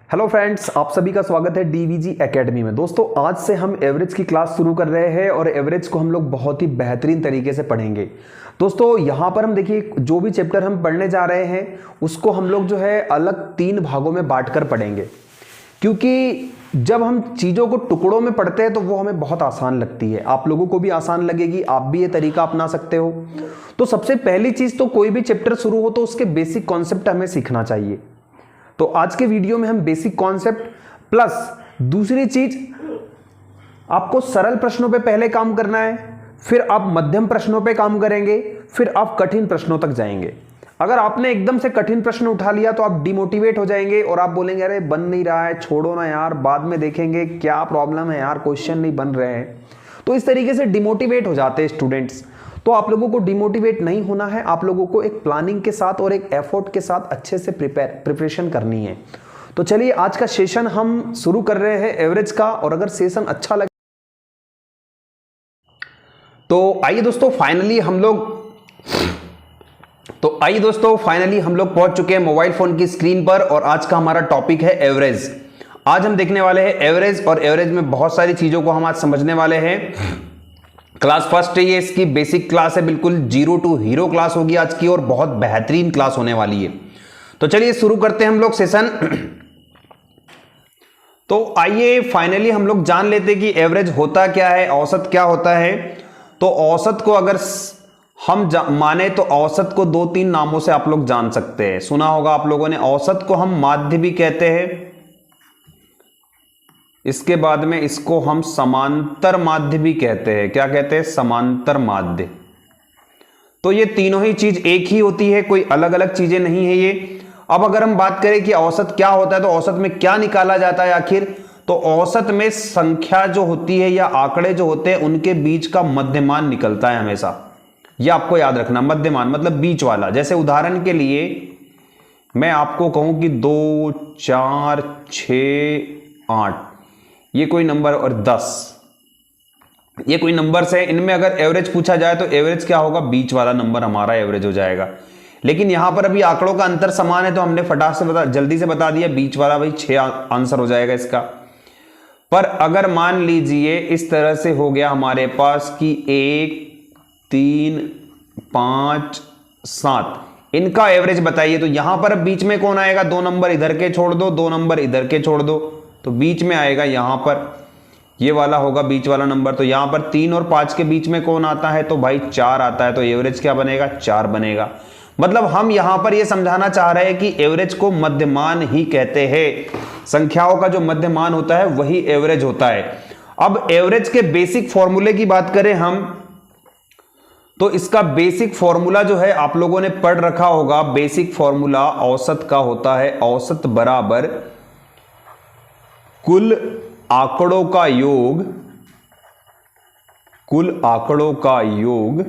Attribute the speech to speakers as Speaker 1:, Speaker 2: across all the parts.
Speaker 1: Hello friends, आप सभी का स्वागत है डीवीजी एकेडमी में। दोस्तों, आज से हम एवरेज की क्लास शुरू कर रहे हैं और एवरेज को हम लोग बहुत ही बेहतरीन तरीके से पढ़ेंगे। दोस्तों, यहाँ पर हम देखिए जो भी चैप्टर हम पढ़ने जा रहे हैं उसको हम लोग जो है अलग 3 भागों में बांटकर पढ़ेंगे, क्योंकि जब हम चीज़ों को टुकड़ों में पढ़ते हैं तो वो हमें बहुत आसान लगती है। आप लोगों को भी आसान लगेगी, आप भी ये तरीका अपना सकते हो। तो सबसे पहली चीज़ तो कोई भी चैप्टर शुरू हो तो उसके बेसिक कॉन्सेप्ट हमें सीखना चाहिए। तो आज के वीडियो में हम बेसिक कॉन्सेप्ट प्लस दूसरी चीज, आपको सरल प्रश्नों पे पहले काम करना है, फिर आप मध्यम प्रश्नों पे काम करेंगे, फिर आप कठिन प्रश्नों तक जाएंगे। अगर आपने एकदम से कठिन प्रश्न उठा लिया तो आप डिमोटिवेट हो जाएंगे और आप बोलेंगे अरे बन नहीं रहा है, छोड़ो ना यार, बाद में देखेंगे क्या प्रॉब्लम है यार, क्वेश्चन नहीं बन रहे हैं। तो इस तरीके से डिमोटिवेट हो जाते हैं स्टूडेंट्स। तो आप लोगों को डिमोटिवेट नहीं होना है, आप लोगों को एक प्लानिंग के साथ और एक एफर्ट के साथ अच्छे से प्रिपरेशन करनी है। तो चलिए आज का सेशन हम शुरू कर रहे हैं एवरेज का, और अगर सेशन अच्छा लगे तो आइए दोस्तों फाइनली हम लोग पहुंच चुके हैं मोबाइल फोन की स्क्रीन पर, और आज का हमारा टॉपिक है एवरेज। आज हम देखने वाले हैं एवरेज, और एवरेज में बहुत सारी चीजों को हम आज समझने वाले हैं। क्लास फर्स्ट है ये, इसकी बेसिक क्लास है, बिल्कुल जीरो टू हीरो क्लास होगी आज की, और बहुत बेहतरीन क्लास होने वाली है। तो चलिए शुरू करते हैं हम लोग सेशन। तो आइए फाइनली हम लोग जान लेते हैं कि एवरेज होता क्या है, औसत क्या होता है। तो औसत को अगर हम माने तो औसत को 2-3 नामों से आप लोग जान सकते हैं। सुना होगा आप लोगों ने, औसत को हम माध्य भी कहते हैं, इसके बाद में इसको हम समांतर माध्य भी कहते हैं। क्या कहते हैं? समांतर माध्य। तो ये तीनों ही चीज एक ही होती है, कोई अलग अलग चीजें नहीं है ये। अब अगर हम बात करें कि औसत क्या होता है, तो औसत में क्या निकाला जाता है आखिर, तो औसत में संख्या जो होती है या आंकड़े जो होते हैं उनके बीच का मध्यमान निकलता है हमेशा। ये आपको याद रखना, मध्यमान मतलब बीच वाला। जैसे उदाहरण के लिए मैं आपको कहूं कि 2, 4, 6, 8 ये कोई नंबर, और 10 ये कोई नंबर्स है। इनमें अगर एवरेज पूछा जाए तो एवरेज क्या होगा? बीच वाला नंबर हमारा एवरेज हो जाएगा। लेकिन यहां पर अभी आंकड़ों का अंतर समान है तो हमने फटाक से जल्दी से बता दिया बीच वाला, भाई 6 आंसर हो जाएगा इसका। पर अगर मान लीजिए इस तरह से हो गया हमारे पास कि 1, 3, 5, 7 इनका एवरेज बताइए, तो यहां पर अब बीच में कौन आएगा? 2 नंबर इधर के छोड़ दो, 2 नंबर इधर के छोड़ दो, तो बीच में आएगा यहां पर ये वाला होगा बीच वाला नंबर। तो यहां पर 3 और 5 के बीच में कौन आता है? तो भाई 4 आता है। तो एवरेज क्या बनेगा? 4 बनेगा। मतलब हम यहां पर ये समझाना चाह रहे हैं कि एवरेज को मध्यमान ही कहते हैं। संख्याओं का जो मध्यमान होता है वही एवरेज होता है। अब एवरेज के बेसिक फॉर्मूले की बात करें हम, तो इसका बेसिक फॉर्मूला जो है आप लोगों ने पढ़ रखा होगा। बेसिक फॉर्मूला औसत का होता है, औसत बराबर कुल आंकड़ों का योग, कुल आंकड़ों का योग,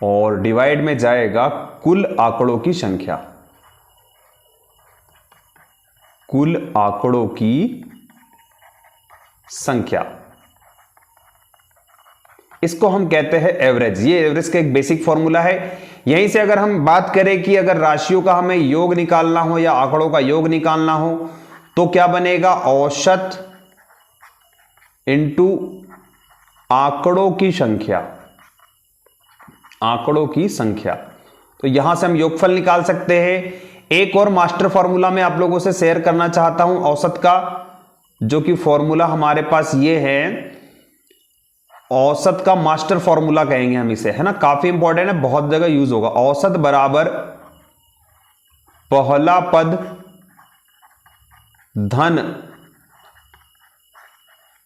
Speaker 1: और डिवाइड में जाएगा कुल आंकड़ों की संख्या, कुल आंकड़ों की संख्या। इसको हम कहते हैं एवरेज। ये एवरेज का एक बेसिक फॉर्मूला है। यहीं से अगर हम बात करें कि अगर राशियों का हमें योग निकालना हो या आंकड़ों का योग निकालना हो तो क्या बनेगा? औसत इंटू आंकड़ों की संख्या, आंकड़ों की संख्या। तो यहां से हम योगफल निकाल सकते हैं। एक और मास्टर फॉर्मूला मैं आप लोगों से शेयर करना चाहता हूं औसत का, जो कि फॉर्मूला हमारे पास ये है, औसत का मास्टर फॉर्मूला कहेंगे हम इसे, है ना। काफी इंपॉर्टेंट है, बहुत जगह यूज होगा। औसत बराबर पहला पद धन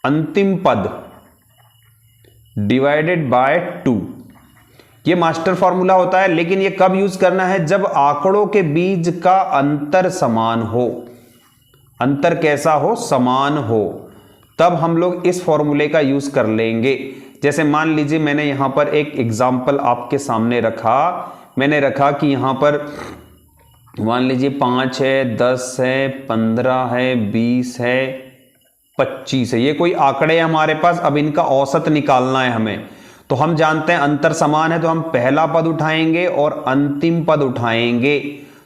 Speaker 1: अंतिम पद डिवाइडेड बाय 2। ये मास्टर फॉर्मूला होता है। लेकिन ये कब यूज करना है? जब आंकड़ों के बीच का अंतर समान हो। अंतर कैसा हो? समान हो। तब हम लोग इस फॉर्मूले का यूज कर लेंगे। जैसे मान लीजिए मैंने यहां पर एक एग्जाम्पल आपके सामने रखा। मैंने रखा कि यहां पर मान लीजिए 5 है, 10 है, 15 है, 20 है, 25 है। ये कोई आंकड़े हमारे पास। अब इनका औसत निकालना है हमें। तो हम जानते हैं अंतर समान है, तो हम पहला पद उठाएंगे और अंतिम पद उठाएंगे।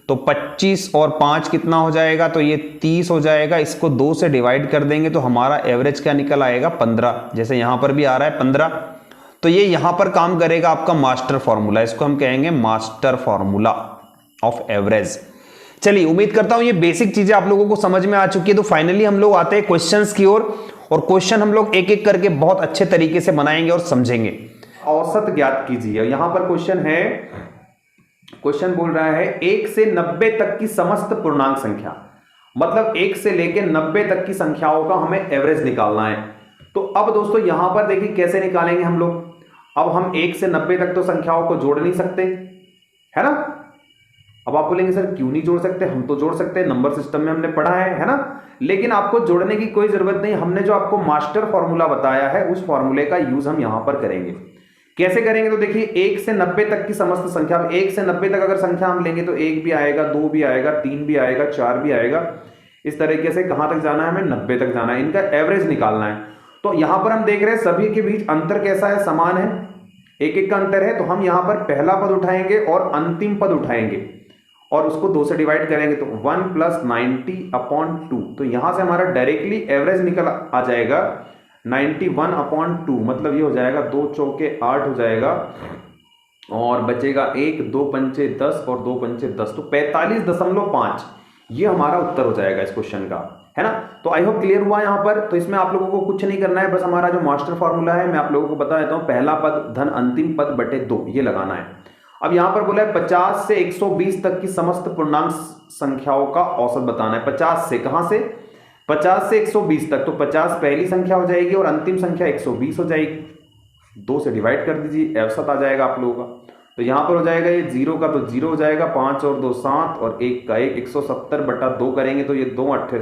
Speaker 1: तो 25 और 5 कितना हो जाएगा, तो ये 30 हो जाएगा। इसको 2 से डिवाइड कर देंगे तो हमारा एवरेज क्या निकल आएगा, 15। जैसे यहां पर भी आ रहा है 15, तो ये यहां पर काम करेगा आपका मास्टर फॉर्मूला, इसको हम कहेंगे मास्टर फॉर्मूला ऑफ एवरेज। चलिए, उम्मीद करता हूं ये बेसिक चीजें आप लोगों को समझ में आ चुकी है। तो फाइनली हम लोग आते हैं क्वेश्चंस की ओर, और क्वेश्चन हम लोग एक एक करके बहुत अच्छे तरीके से बनाएंगे और समझेंगे। औसत ज्ञात कीजिए। यहां पर क्वेश्चन है, क्वेश्चन बोल रहा है 1 से 90 तक की समस्त पूर्णांक संख्या, मतलब 1 से लेकर 90 तक की संख्याओं का हमें एवरेज निकालना है। तो अब दोस्तों यहां पर देखिए कैसे निकालेंगे हम लोग। अब हम 1 से 90 तक तो संख्याओं को जोड़ नहीं सकते, है ना। अब आप बोलेंगे सर क्यों नहीं जोड़ सकते, हम तो जोड़ सकते हैं, नंबर सिस्टम में हमने पढ़ा है ना। लेकिन आपको जोड़ने की कोई जरूरत नहीं, हमने जो आपको मास्टर फॉर्मूला बताया है उस फॉर्मूले का यूज हम यहां पर करेंगे। कैसे करेंगे, तो देखिए 1 से 90 तक की समस्त संख्या, 1 से 90 तक अगर संख्या हम लेंगे तो 1 भी आएगा, 2 भी आएगा, 3 भी आएगा, 4 भी आएगा। इस तरीके से कहां तक जाना है, हमें 90 तक जाना है, इनका एवरेज निकालना है। तो यहां पर हम देख रहे हैं सभी के बीच अंतर कैसा है, समान है, एक एक का अंतर है। तो हम यहां पर पहला पद उठाएंगे और अंतिम पद उठाएंगे और उसको 2 से डिवाइड करेंगे तो 1 + 90/2। तो यहां से हमारा डायरेक्टली एवरेज निकल आ जाएगा 91/2, मतलब ये हो जाएगा 2 चौके 8 हो जाएगा और बचेगा 1, 2 पंचे 10 और 2 पंचे 10, तो 45.5 ये हमारा उत्तर हो जाएगा इस क्वेश्चन का, है ना। तो आई होप क्लियर हुआ यहां पर। तो इसमें आप लोगों को कुछ नहीं करना है, बस हमारा जो मास्टर फॉर्मूला है मैं आप लोगों को बता देता हूं, पहला पद धन अंतिम पद बटे 2 ये लगाना है। अब यहां पर बोला है 50 से 120 तक की समस्त पूर्णांक संख्याओं का औसत बताना है। 50 से कहां से, 50 से 120 तक, तो 50 पहली संख्या हो जाएगी और अंतिम संख्या 120 हो जाएगी। 2 से डिवाइड कर दीजिए, औसत आ जाएगा आप लोगों का। तो यहां पर हो जाएगा ये 0 का तो 0 हो जाएगा, 5 और 2 7 और 1 का 1, 170/2 करेंगे तो ये 2 8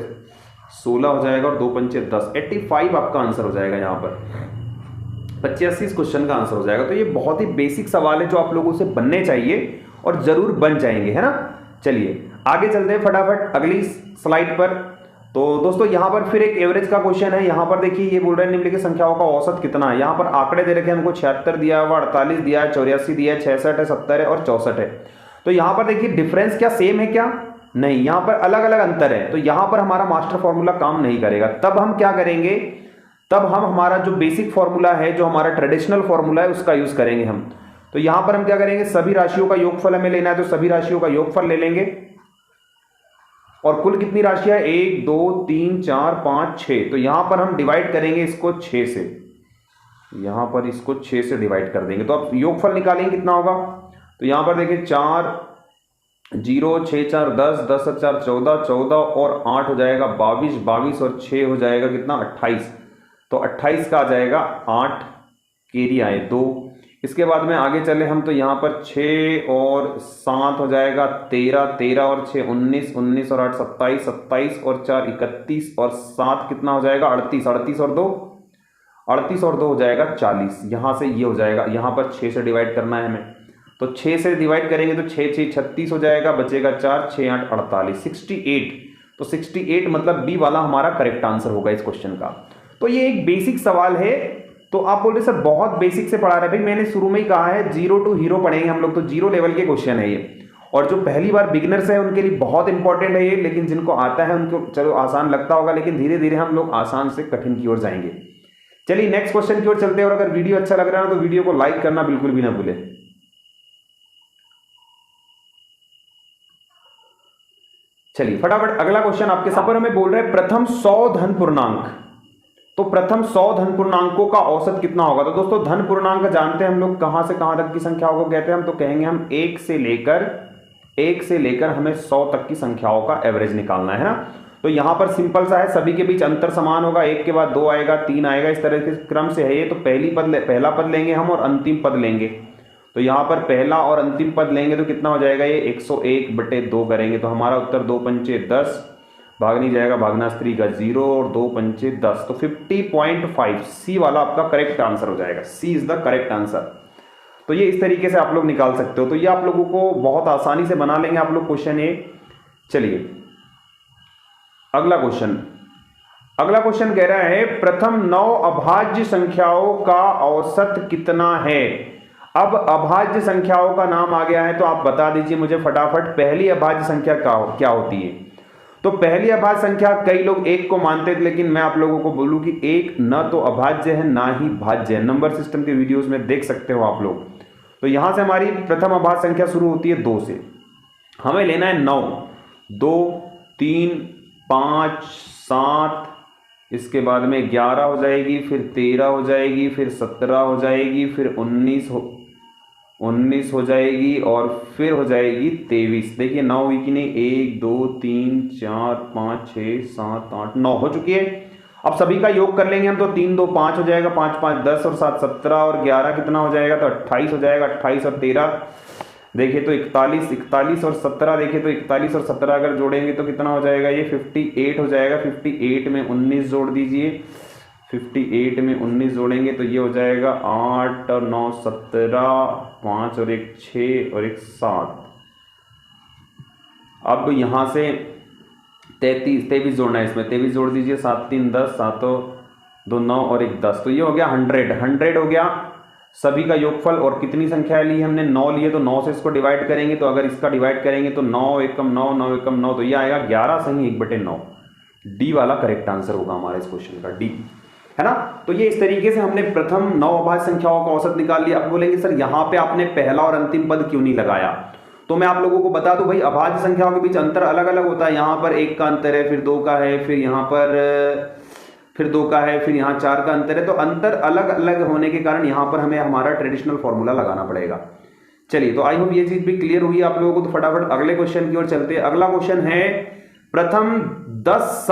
Speaker 1: 16 हो जाएगा और 2 पंचे 10, 85 आपका आंसर हो जाएगा। यहाँ पर 85 इस क्वेश्चन का आंसर हो जाएगा। तो ये बहुत ही बेसिक सवाल है जो आप लोगों से बनने चाहिए और जरूर बन जाएंगे, है ना। चलिए आगे चलते हैं फटाफट अगली स्लाइड पर। तो दोस्तों यहाँ पर फिर एक एवरेज का क्वेश्चन है। यहाँ पर देखिए ये बोल रहे हैं निम्नलिखित संख्याओं का औसत कितना है। यहाँ पर आंकड़े दे रखे हैं हमको, 76 दिया हुआ, 48 दिया है, 84 दिया है, 66 है, 70 है और 64 है। तो यहाँ पर देखिए डिफरेंस क्या सेम है क्या, नहीं, यहाँ पर अलग अलग अंतर है। तो यहाँ पर हमारा मास्टर फॉर्मूला काम नहीं करेगा। तब हम क्या करेंगे, तब हम हमारा जो बेसिक फॉर्मूला है, जो हमारा ट्रेडिशनल फॉर्मूला है उसका यूज करेंगे हम। तो यहाँ पर हम क्या करेंगे, सभी राशियों का योगफल हमें लेना है, तो सभी राशियों का योगफल ले लेंगे। और कुल कितनी राशियां, 1 2 3 4 5 6। तो यहां पर हम डिवाइड करेंगे इसको 6 से, यहां पर इसको 6 से डिवाइड कर देंगे। तो अब योगफल निकालेंगे कितना होगा। तो यहां पर देखिए 4 0 6 4 10 10 4 14 14 और 8 हो जाएगा 22 22 और 6 हो जाएगा कितना 28। तो 28 का आ जाएगा 8, कैरी आए 2। इसके बाद में आगे चले हम, तो यहाँ पर 6 और 7 हो जाएगा 13 13 और 6 19 19 और 8 27 27 और 4 31 और 7 कितना हो जाएगा 38 38 और 2 हो जाएगा 40। यहाँ से ये हो जाएगा, यहाँ पर 6 से डिवाइड करना है हमें। तो 6 से डिवाइड करेंगे तो 6 6 36 हो जाएगा, बचेगा 4 6 8 48 68। तो 68 मतलब बी वाला हमारा करेक्ट आंसर होगा इस क्वेश्चन का। तो ये एक बेसिक सवाल है। तो आप बोल रहे सर बहुत बेसिक से पढ़ा रहे, भाई मैंने शुरू में ही कहा है 0 to हीरो पढ़ेंगे हम लोग, तो 0 लेवल के क्वेश्चन है ये। और जो पहली बार बिगिनर्स है उनके लिए बहुत इंपॉर्टेंट है ये, लेकिन जिनको आता है उनको चलो आसान लगता होगा, लेकिन धीरे धीरे हम लोग आसान से कठिन की ओर जाएंगे। चलिए नेक्स्ट क्वेश्चन की ओर चलते हैं। और अगर वीडियो अच्छा लग रहा है तो वीडियो को लाइक करना बिल्कुल भी ना भूले। चलिए फटाफट अगला क्वेश्चन आपके सामने हमें बोल रहे हैं प्रथम 100 धन पूर्णांक। तो प्रथम 100 धन पूर्णांकों का औसत कितना होगा। तो दोस्तों धन पूर्णांक जानते हैं हम लोग कहां से कहां तक की संख्याओं को कहते हैं, हम तो कहेंगे हम 1 से लेकर हमें 100 तक की संख्याओं का एवरेज निकालना है ना। तो यहां पर सिंपल सा है, सभी के बीच अंतर समान होगा, 1 के बाद 2 आएगा, 3 आएगा, इस तरह के क्रम से है ये। तो पहला पद लेंगे हम और अंतिम पद लेंगे। तो यहां पर पहला और अंतिम पद लेंगे तो कितना हो जाएगा ये 101/2 करेंगे। तो हमारा उत्तर 2 पंचे 10, भाग नहीं जाएगा, भागना स्त्री का 0 और 2 पंचे 10। तो 50.5 सी वाला आपका करेक्ट आंसर हो जाएगा। सी इज द करेक्ट आंसर। तो ये इस तरीके से आप लोग निकाल सकते हो। तो ये आप लोगों को बहुत आसानी से बना लेंगे आप लोग क्वेश्चन ये। चलिए अगला क्वेश्चन कह रहा है प्रथम 9 अभाज्य संख्याओं का औसत कितना है। अब अभाज्य संख्याओं का नाम आ गया है, तो आप बता दीजिए मुझे फटाफट, पहली अभाज्य संख्या क्या होती है। तो पहली अभाज्य संख्या, कई लोग एक को मानते थे, लेकिन मैं आप लोगों को बोलूं कि एक न तो अभाज्य है ना ही भाज्य है। नंबर सिस्टम के वीडियोस में देख सकते हो आप लोग। तो यहां से हमारी प्रथम अभाज्य संख्या शुरू होती है 2 से। हमें लेना है 9, 2, 3, 5, 7, इसके बाद में 11 हो जाएगी, फिर 13 हो जाएगी, फिर 17 हो जाएगी, फिर 19 हो जाएगी, और फिर हो जाएगी 23। देखिए 9 हुई कि नहीं, 1, 2, 3, 4, 5, 6, 7, 8, 9 हो चुकी है। अब सभी का योग कर लेंगे हम, तो 3, 2, 5 हो जाएगा, 5, 5, 10 और 7, 17 और 11 कितना हो जाएगा, तो 28 हो जाएगा। 28 और 13 देखिए तो 41, 41 और 17 देखिए तो 41 और 17 अगर जोड़ेंगे तो कितना हो जाएगा, ये 58 हो जाएगा। 58 में 19 जोड़ दीजिए, 58 में 19 जोड़ेंगे तो ये हो जाएगा 8 और 9 17, 5 और 1 6 और 1 7। अब यहां से 23 जोड़ना है, इसमें 23 जोड़ दीजिए, 7 3 10, 7 2 9 और 1 10, तो ये हो गया 100 हो गया सभी का योगफल। और कितनी संख्या ली हमने, 9 लिए, तो 9 से इसको डिवाइड करेंगे, तो अगर इसका डिवाइड करेंगे तो 9 एकम 9, 9 एकम 9, तो ये आएगा 11 सही 1/9। डी वाला करेक्ट आंसर होगा हमारे इस क्वेश्चन का, डी, है ना। तो ये इस तरीके से हमने प्रथम 9 अभाज्य संख्याओं का औसत निकाल लिया। अब बोलेंगे सर यहाँ पे आपने पहला और अंतिम पद क्यों नहीं लगाया, तो मैं आप लोगों को बता दूं भाई, अभाज्य संख्याओं के बीच अंतर अलग अलग होता है। यहाँ पर 1 का अंतर है, फिर 2 का है, फिर यहाँ पर फिर 2 का है, फिर यहाँ 4 का अंतर है। तो अंतर अलग अलग होने के कारण यहाँ पर हमें हमारा ट्रेडिशनल फॉर्मूला लगाना पड़ेगा। चलिए, तो आई होप ये चीज भी क्लियर हुई आप लोगों को। तो फटाफट अगले क्वेश्चन की ओर चलते हैं। अगला क्वेश्चन है प्रथम 10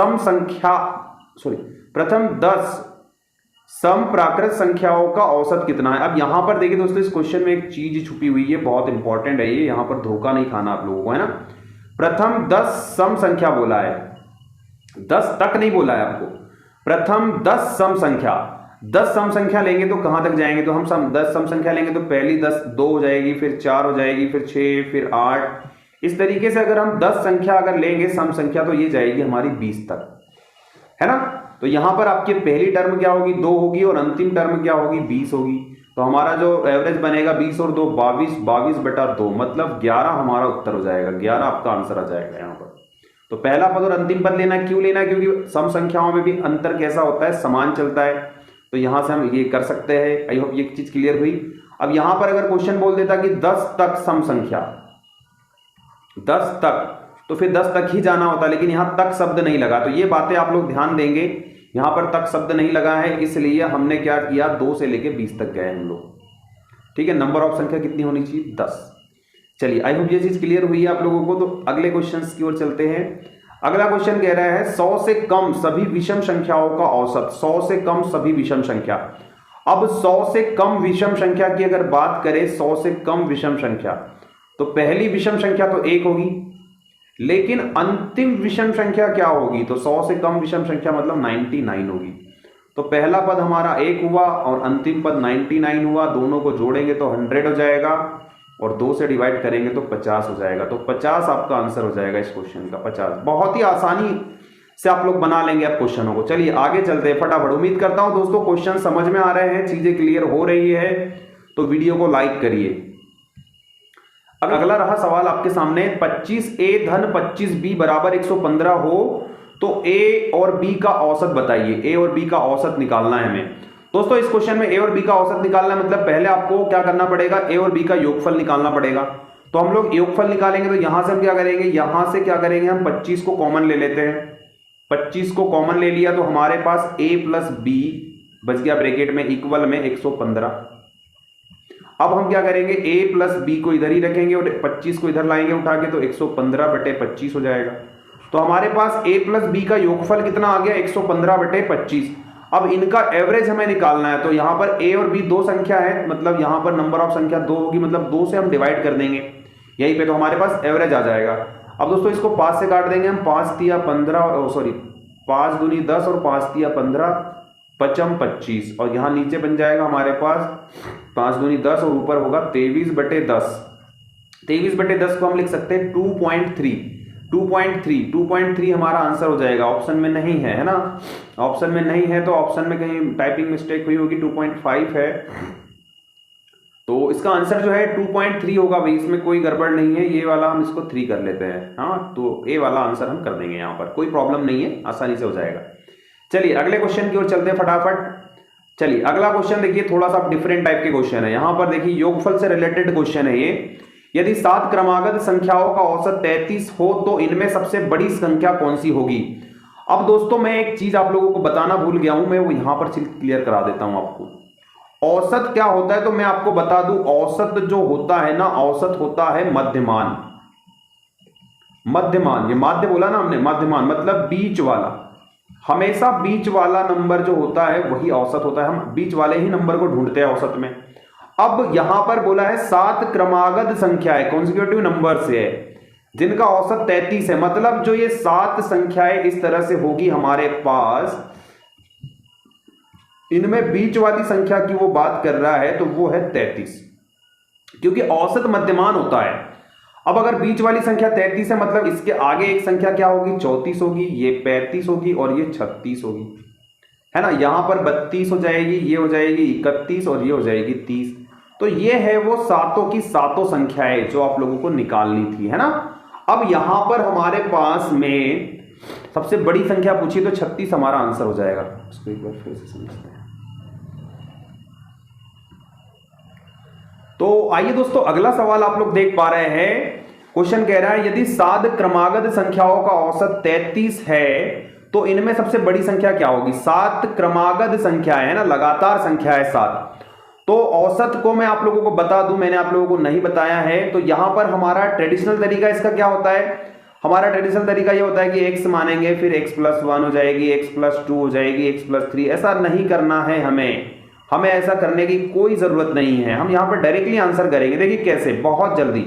Speaker 1: सम प्राकृत संख्याओं का औसत कितना है। अब यहां पर देखिए दोस्तों, इस क्वेश्चन में एक चीज छुपी हुई है, बहुत इंपॉर्टेंट है ये, यहां पर धोखा नहीं खाना आप लोगों को, है ना। प्रथम 10 सम संख्या बोला है, 10 तक नहीं बोला है आपको। प्रथम 10 सम संख्या, 10 सम संख्या लेंगे तो कहां तक जाएंगे, तो हम 10 सम संख्या लेंगे तो पहली 10 2 हो जाएगी, फिर 4 हो जाएगी, फिर 6, फिर 8। इस तरीके से अगर हम 10 संख्या अगर लेंगे सम संख्या, तो ये जाएगी हमारी 20 तक, है ना। तो यहां पर आपकी पहली टर्म क्या होगी, 2 होगी, और अंतिम टर्म क्या होगी, 20 होगी। तो हमारा जो एवरेज बनेगा 20 और 2 22, 22/2, मतलब 11 हमारा उत्तर हो जाएगा, 11 आपका आंसर आ जाएगा यहाँ पर। तो पहला पद और अंतिम पद लेना, क्यों लेना है, क्योंकि सम संख्याओं में भी अंतर कैसा होता है, समान चलता है। तो यहां से हम ये कर सकते हैं। आई होप ये चीज क्लियर हुई। अब यहां पर अगर क्वेश्चन बोल देता कि 10 तक सम संख्या, 10 तक, तो फिर 10 तक ही जाना होता, लेकिन यहां तक शब्द नहीं लगा। तो ये बातें आप लोग ध्यान देंगे, यहां पर तक शब्द नहीं लगा है, इसलिए हमने क्या किया, 2 से लेके 20 तक गए हम लोग, ठीक है। नंबर ऑफ संख्या कितनी होनी चाहिए, 10। चलिए, आई होप ये चीज क्लियर हुई है आप लोगों को। तो अगले क्वेश्चन की ओर चलते हैं। अगला क्वेश्चन कह रहा है 100 से कम सभी विषम संख्याओं का औसत, 100 से कम सभी विषम संख्या। अब 100 से कम विषम संख्या की अगर बात करें, 100 से कम विषम संख्या, तो पहली विषम संख्या तो 1 होगी, लेकिन अंतिम विषम संख्या क्या होगी, तो 100 से कम विषम संख्या मतलब 99 होगी। तो पहला पद हमारा 1 हुआ और अंतिम पद 99 हुआ, दोनों को जोड़ेंगे तो 100 हो जाएगा, और 2 से डिवाइड करेंगे तो 50 हो जाएगा। तो 50 आपका आंसर हो जाएगा इस क्वेश्चन का, 50। बहुत ही आसानी से आप लोग बना लेंगे आप क्वेश्चनों को। चलिए आगे चलते हैं फटाफट। उम्मीद करता हूं दोस्तों क्वेश्चन समझ में आ रहे हैं, चीजें क्लियर हो रही है, तो वीडियो को लाइक करिए। अब अगला रहा सवाल आपके सामने, 25a धन 25b बराबर 115 हो तो a और b का औसत बताइए। a और b का औसत निकालना है हमें। दोस्तों इस क्वेश्चन में a और b का औसत निकालना है, मतलब पहले आपको क्या करना पड़ेगा, a और b का योगफल निकालना पड़ेगा। तो हम लोग योगफल निकालेंगे, तो यहां से हम क्या करेंगे, यहां से क्या करेंगे, हम 25 को कॉमन ले लेते हैं। 25 को कॉमन ले लिया तो हमारे पास a प्लस b बच गया ब्रैकेट में, इक्वल में 115। अब हम क्या करेंगे, a प्लस b को इधर ही रखेंगे और 25 को इधर लाएंगे उठा के, तो 115/25 हो जाएगा। तो हमारे पास a प्लस b का योगफल कितना आ गया, 115/25। अब इनका एवरेज हमें निकालना है, तो यहां पर a और b दो संख्या है, मतलब यहां पर नंबर ऑफ संख्या 2 होगी, मतलब 2 से हम डिवाइड कर देंगे यहीं पे, तो हमारे पास एवरेज आ जाएगा। अब दोस्तों इसको 5 से काट देंगे हम, 5 तिया 15, सॉरी 5 दूनी 10 और 5 तिया 15, 55 25, और यहां नीचे बन जाएगा हमारे पास 5 दूनी 10 और ऊपर होगा 23/10। 23/10 को हम लिख सकते हैं 2.3 हमारा आंसर हो जाएगा। ऑप्शन में नहीं है, है ना, ऑप्शन में नहीं है, तो ऑप्शन में कहीं टाइपिंग मिस्टेक हुई होगी, 2.5 है। तो इसका आंसर जो है 2.3 होगा भाई, इसमें कोई गड़बड़ नहीं है। ये वाला हम इसको 3 कर लेते हैं। हाँ, तो ए वाला आंसर हम कर देंगे, यहाँ पर कोई प्रॉब्लम नहीं है, आसानी से हो जाएगा। चलिए अगले क्वेश्चन की ओर चलते हैं फटाफट। चलिए अगला क्वेश्चन देखिए, थोड़ा सा डिफरेंट टाइप के क्वेश्चन है। यहाँ पर देखिए योगफल से रिलेटेड क्वेश्चन है ये। यदि 7 क्रमागत संख्याओं का औसत 33 हो तो इनमें सबसे बड़ी संख्या कौन सी होगी। अब दोस्तों मैं एक चीज आप लोगों को बताना भूल गया हूं, मैं वो यहां पर क्लियर करा देता हूं आपको। औसत क्या होता है तो मैं आपको बता दूं, औसत जो होता है ना, औसत होता है मध्यमान। मध्यमान, ये माध्य बोला ना हमने, मध्यमान मतलब बीच वाला। हमेशा बीच वाला नंबर जो होता है वही औसत होता है। हम बीच वाले ही नंबर को ढूंढते हैं औसत में। अब यहां पर बोला है 7 क्रमागत संख्याएं, कॉन्सेक्यूटिव नंबर से है, जिनका औसत 33 है। मतलब जो ये 7 संख्याएं इस तरह से होगी हमारे पास, इनमें बीच वाली संख्या की वो बात कर रहा है तो वो है 33, क्योंकि औसत मध्यमान होता है। अब अगर बीच वाली संख्या 33 है, मतलब इसके आगे एक संख्या क्या होगी, 34 होगी, ये 35 होगी और ये 36 होगी, है ना। यहां पर 32 हो जाएगी, ये हो जाएगी 31 और ये हो जाएगी 30। तो ये है वो सातों की सातों संख्याएं जो आप लोगों को निकालनी थी, है ना। अब यहां पर हमारे पास में सबसे बड़ी संख्या पूछी तो 36 हमारा आंसर हो जाएगा। इसको एक बार फिर से समझते हैं। तो आइए दोस्तों अगला सवाल आप लोग देख पा रहे हैं। क्वेश्चन कह रहा है यदि 7 क्रमागत संख्याओं का औसत 33 है तो इनमें सबसे बड़ी संख्या क्या होगी। 7 क्रमागत संख्या है ना, लगातार संख्या है 7। तो औसत को मैं आप लोगों को बता दूं, मैंने आप लोगों को नहीं बताया है। तो यहां पर हमारा ट्रेडिशनल तरीका इसका क्या होता है, हमारा ट्रेडिशनल तरीका ये होता है कि x मानेंगे, फिर x+1 हो जाएगी, x+2 हो जाएगी, x+3। ऐसा नहीं करना है हमें ऐसा करने की कोई जरूरत नहीं है। हम यहां पर डायरेक्टली आंसर करेंगे। देखिए कैसे, बहुत जल्दी।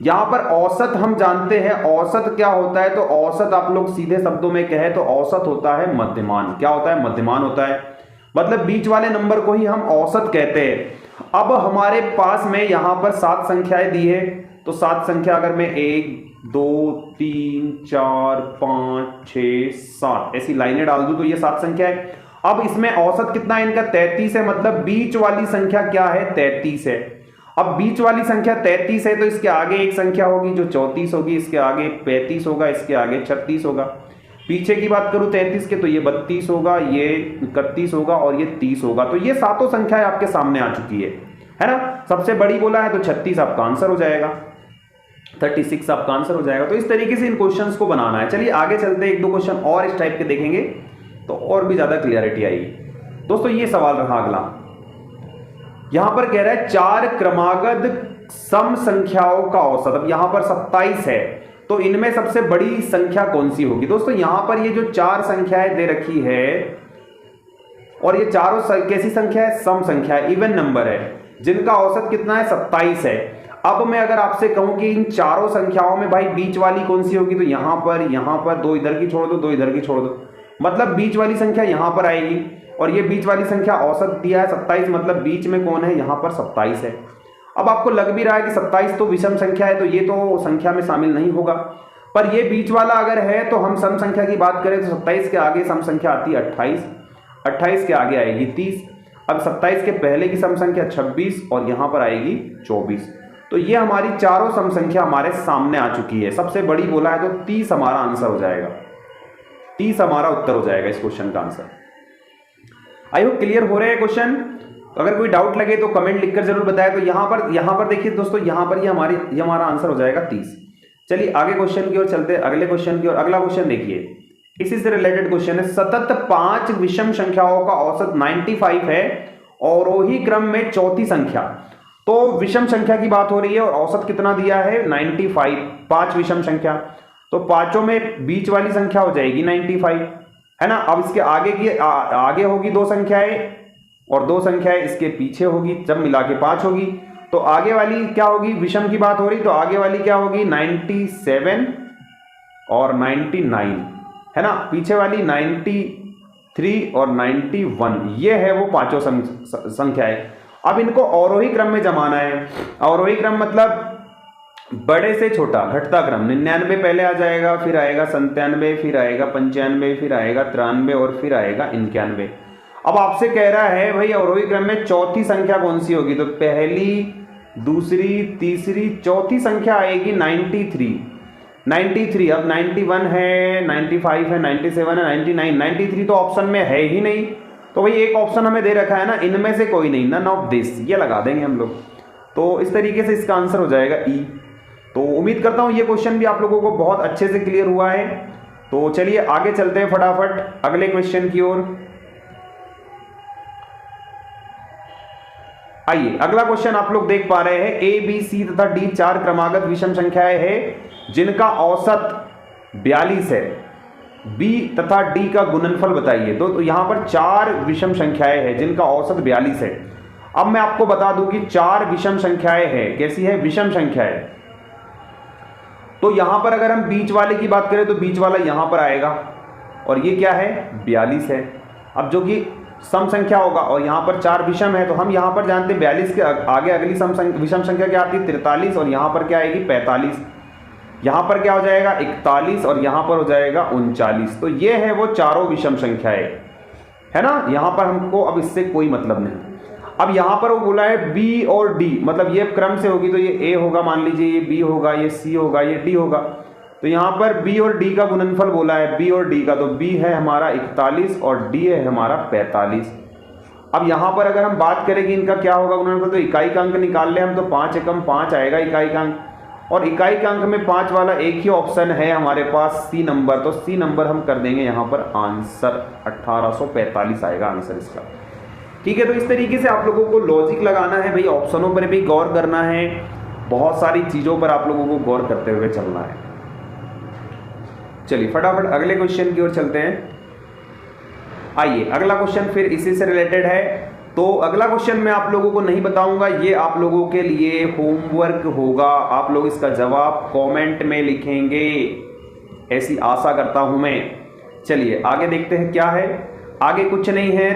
Speaker 1: यहां पर औसत हम जानते हैं, औसत क्या होता है, तो औसत आप लोग सीधे शब्दों में कहे तो औसत होता है मध्यमान। क्या होता है, मध्यमान होता है, मतलब बीच वाले नंबर को ही हम औसत कहते हैं। अब हमारे पास में यहां पर 7 संख्याएं दी है, तो 7 संख्या अगर मैं 1 2 3 4 5 6 7 ऐसी लाइनें डाल दूं तो ये 7 संख्या है। अब इसमें औसत कितना है इनका, 33 है, मतलब बीच वाली संख्या क्या है, 33 है। अब बीच वाली संख्या 33 है तो इसके आगे एक संख्या होगी जो 34 होगी, इसके आगे 35 होगा, इसके आगे 36 होगा। पीछे की बात करूं 33 के तो ये 32 होगा, ये 31 होगा और ये 30 होगा। तो ये सातों संख्याएं आपके सामने आ चुकी है ना। सबसे बड़ी बोला है तो 36 आपका आंसर हो जाएगा, 36 आपका आंसर हो जाएगा। तो इस तरीके से इन क्वेश्चंस को बनाना है। चलिए आगे चलते हैं, 1-2 क्वेश्चन और इस टाइप के देखेंगे तो और भी ज्यादा क्लियरिटी आएगी। दोस्तों ये सवाल रहा अगला, यहां पर कह रहा है 4 क्रमागत सम संख्याओं का औसत। अब यहां पर 27 है तो इनमें सबसे बड़ी संख्या कौन सी होगी। दोस्तों यहां पर ये जो 4 संख्याएं दे रखी है और ये चारों कैसी संख्या है, सम संख्या है, इवन नंबर है, जिनका औसत कितना है, 27 है। अब मैं अगर आपसे कहूं कि इन चारों संख्याओं में भाई बीच वाली कौन सी होगी, तो यहां पर 2 इधर की छोड़ दो, 2 इधर की छोड़ दो, मतलब बीच वाली संख्या यहां पर आएगी। और ये बीच वाली संख्या औसत दिया है 27, मतलब बीच में कौन है, यहां पर 27 है। अब आपको लग भी रहा है कि 27 तो विषम संख्या है तो ये तो संख्या में शामिल नहीं होगा, पर ये बीच वाला अगर है तो हम सम संख्या की बात करें तो 27 के आगे सम संख्या आती है 28, 28 के आगे आएगी 30, अब 27 के पहले की सम संख्या 26 और यहां पर आएगी 24। तो ये हमारी चारों सम संख्या हमारे सामने आ चुकी है। सबसे बड़ी बोला है तो 30 हमारा आंसर हो जाएगा, 30 हमारा उत्तर हो जाएगा इस क्वेश्चन का आंसर। आई होप क्लियर हो रहे हैं क्वेश्चन। अगर कोई डाउट लगे तो कमेंट लिखकर जरूर बताएं। तो यहां पर देखिए दोस्तों, यहां पर ये हमारा आंसर हो जाएगा 30। चलिए आगे क्वेश्चन की ओर चलते हैं, अगले क्वेश्चन की ओर। अगला क्वेश्चन देखिए, इसी से रिलेटेड क्वेश्चन है। सतत 5 विषम संख्याओं का औसत 95 है और वही क्रम में चौथी संख्या। तो विषम संख्या की बात हो रही है और औसत कितना दिया है, 95, 5 विषम संख्या। तो पांचों में बीच वाली संख्या हो जाएगी 95, है ना। अब इसके आगे होगी 2 संख्याएं और 2 संख्याएं इसके पीछे होगी, जब मिला के 5 होगी। तो आगे वाली क्या होगी, विषम की बात हो रही तो आगे वाली क्या होगी, 97 और 99, है ना। पीछे वाली 93 और 91, ये है वो पांचों संख्याएं। अब इनको अवरोही क्रम में जमाना है। अवरोही क्रम मतलब बड़े से छोटा घटता क्रम। 99 पहले आ जाएगा, फिर आएगा 97, फिर आएगा 95, फिर आएगा 93 और फिर आएगा 91। अब आपसे कह रहा है भाई अवरोही क्रम में चौथी संख्या कौन सी होगी, तो पहली, दूसरी, तीसरी, चौथी संख्या आएगी 93। अब 91 है, 95 है, 97 है, 99, 93 तो ऑप्शन में है ही नहीं, तो भाई एक ऑप्शन हमें दे रखा है ना, इनमें से कोई नहीं, नन ऑफ दिस, ये लगा देंगे हम लोग। तो इस तरीके से इसका आंसर हो जाएगा ई। तो उम्मीद करता हूं ये क्वेश्चन भी आप लोगों को बहुत अच्छे से क्लियर हुआ है। तो चलिए आगे चलते हैं फटाफट अगले क्वेश्चन की ओर। आइए अगला क्वेश्चन आप लोग देख पा रहे हैं, ए बी सी तथा डी 4 क्रमागत विषम संख्याएं हैं जिनका औसत 42 है, बी तथा डी का गुणनफल बताइए। तो यहां पर 4 विषम संख्याएं हैं जिनका औसत 42 है। अब मैं आपको बता दूं कि 4 विषम संख्याएं हैं, कैसी है, विषम संख्याएं। तो यहां पर अगर हम बीच वाले की बात करें तो बीच वाला यहां पर आएगा और ये क्या है, 42 है। अब जो कि सम संख्या होगा और यहाँ पर 4 विषम है, तो हम यहाँ पर जानते हैं 42 के आगे अगली विषम संख्या क्या आती है, 43, और यहाँ पर क्या आएगी, 45। यहाँ पर क्या हो जाएगा, 41, और यहाँ पर हो जाएगा 39। तो ये है वो चारों विषम संख्याएं, है ना। यहाँ पर हमको अब इससे कोई मतलब नहीं। अब यहाँ पर वो बोला है बी और डी, मतलब ये क्रम से होगी तो ये ए होगा, मान लीजिए ये बी होगा, ये सी होगा, ये डी होगा। तो यहाँ पर बी और डी का गुणनफल बोला है, बी और डी का, तो बी है हमारा 41 और डी है हमारा 45। अब यहाँ पर अगर हम बात करें कि इनका क्या होगा गुणनफल, तो इकाई का अंक निकाल ले हम, तो 5 एकम 5 आएगा इकाई का अंक, और इकाई का अंक में 5 वाला एक ही ऑप्शन है हमारे पास, सी नंबर। तो सी नंबर हम कर देंगे यहाँ पर आंसर, 1845 आएगा आंसर इसका। ठीक है, तो इस तरीके से आप लोगों को लॉजिक लगाना है भाई, ऑप्शनों पर भी गौर करना है, बहुत सारी चीज़ों पर आप लोगों को गौर करते हुए चलना है। चलिए फटाफट अगले क्वेश्चन की ओर चलते हैं। आइए अगला क्वेश्चन फिर इसी से रिलेटेड है। तो अगला क्वेश्चन मैं आप लोगों को नहीं बताऊंगा, ये आप लोगों के लिए होमवर्क होगा, आप लोग इसका जवाब कमेंट में लिखेंगे, ऐसी आशा करता हूं मैं। चलिए आगे देखते हैं क्या है। आगे कुछ नहीं है,